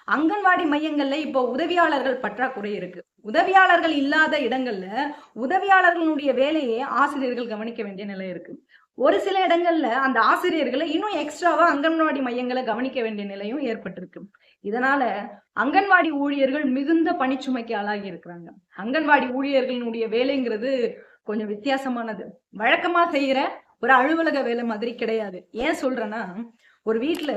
அங்கன்வாடி மையங்கள்ல இப்போ உதவியாளர்கள் பற்றாக்குறை இருக்கு. உதவியாளர்கள் இல்லாத இடங்கள்ல உதவியாளர்களுடைய வேலையை ஆசிரியர்கள் கவனிக்க வேண்டிய நிலை இருக்கு. ஒரு சில இடங்கள்ல அந்த ஆசிரியர்களை இன்னும் எக்ஸ்ட்ராவா அங்கன்வாடி மையங்களை கவனிக்க வேண்டிய நிலையும் ஏற்பட்டிருக்கு. இதனால அங்கன்வாடி ஊழியர்கள் மிகுந்த பணிச்சுமைக்கு ஆளாகி இருக்கிறாங்க. அங்கன்வாடி ஊழியர்களுடைய வேலைங்கிறது கொஞ்சம் வித்தியாசமானது. வழக்கமா செய்யற ஒரு அலுவலக வேலை மாதிரி கிடையாது. ஏன் சொல்றேன்னா, ஒரு வீட்டுல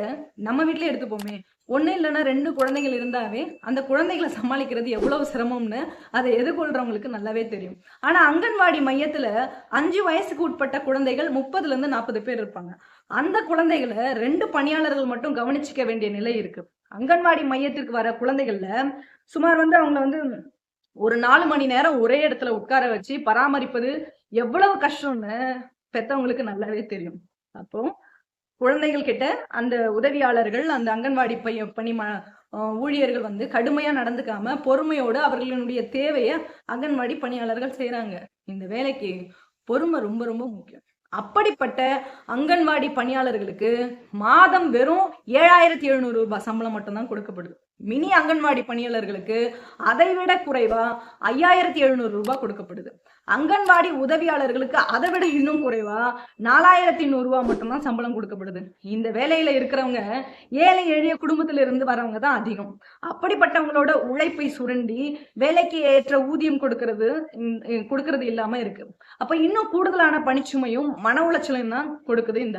நம்ம வீட்டுல எடுத்துப்போமே, ஒண்ணு இல்லைன்னா 2 குழந்தைகள் இருந்தாவே அந்த குழந்தைகளை சமாளிக்கிறது எவ்வளவு சிரமம்னு அதை எதிர்கொள்றவங்களுக்கு நல்லாவே தெரியும். ஆனா அங்கன்வாடி மையத்துல 5 வயசுக்கு உட்பட்ட குழந்தைகள் 30ல இருந்து 40 பேர் இருப்பாங்க. அந்த குழந்தைகளை 2 பணியாளர்கள் மட்டும் கவனிச்சுக்க வேண்டிய நிலை இருக்கு. அங்கன்வாடி மையத்திற்கு வர குழந்தைகள்ல சுமார் அவங்கள ஒரு 4 மணி நேரம் ஒரே இடத்துல உட்கார வச்சு பராமரிப்பது எவ்வளவு கஷ்டம்னு பெத்தவங்களுக்கு நல்லாவே தெரியும். அப்போ குழந்தைகள் கிட்ட அந்த உதவியாளர்கள், அந்த அங்கன்வாடி பணி ஊழியர்கள் கடுமையா நடந்துக்காம பொறுமையோடு அவர்களுடைய தேவையை அங்கன்வாடி பணியாளர்கள் செய்யறாங்க. இந்த வேலைக்கு பொறுமை ரொம்ப ரொம்ப முக்கியம். அப்படிப்பட்ட அங்கன்வாடி பணியாளர்களுக்கு மாதம் வெறும் 7,700 ரூபாய் சம்பளம் மட்டும்தான் கொடுக்கப்படுது. மினி அங்கன்வாடி பணியாளர்களுக்கு அதை விட குறைவா 5,700 ரூபாய் கொடுக்கப்படுது. அங்கன்வாடி உதவியாளர்களுக்கு அதை விட இன்னும் குறைவா 4,100 ரூபாய் மட்டும்தான் சம்பளம் கொடுக்கப்படுது. இந்த வேலையில இருக்கிறவங்க ஏழை எளிய குடும்பத்தில இருந்து வரவங்க தான் அதிகம். அப்படிப்பட்டவங்களோட உழைப்பை சுரண்டி வேலைக்கு ஏற்ற ஊதியம் கொடுக்கறது இல்லாம இருக்கு. அப்ப இன்னும் கூடுதலான பணிச்சுமையும் மன உளைச்சலையும் தான் கொடுக்குது இந்த